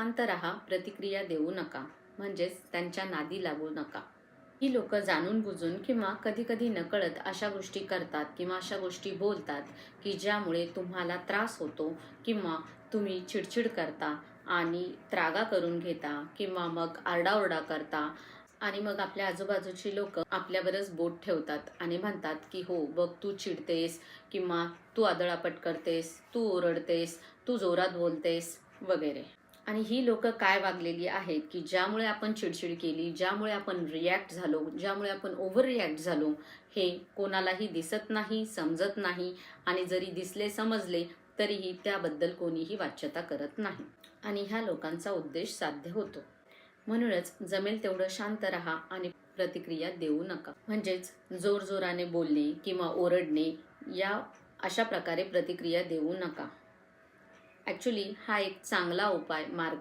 शांत राहा, प्रतिक्रिया देऊ नका, म्हणजेच त्यांच्या नादी लागू नका. ही लोक जाणून बुजून किंवा कधी कधी नकळत अशा गोष्टी करतात किंवा अशा गोष्टी बोलतात की ज्यामुळे तुम्हाला त्रास होतो किंवा तुम्ही चिडचिड करता आणि त्रागा करून घेता किंवा मग आरडाओरडा करता. आणि मग आपल्या आजूबाजूची लोक आपल्यावरच बोट ठेवतात आणि म्हणतात की हो बघ, तू चिडतेस किंवा तू आदळापट करतेस, तू ओरडतेस, तू जोरात बोलतेस वगैरे. आणि ही लोक काय वागलेली आहेत की ज्यामुळे आपण चिडचिड केली, ज्यामुळे आपण रिॲक्ट झालो, ज्यामुळे आपण ओव्हर रिॲक्ट झालो, हे कोणालाही दिसत नाही, समजत नाही. आणि जरी दिसले, समजले तरीही त्याबद्दल कोणीही वाच्यता करत नाही. आणि ह्या लोकांचा उद्देश साध्य होतो. म्हणूनच जमेल तेवढं शांत राहा आणि प्रतिक्रिया देऊ नका. म्हणजेच जोरजोराने बोलणे किंवा ओरडणे या अशा प्रकारे प्रतिक्रिया देऊ नका. ॲक्च्युली हा एक चांगला उपाय मार्ग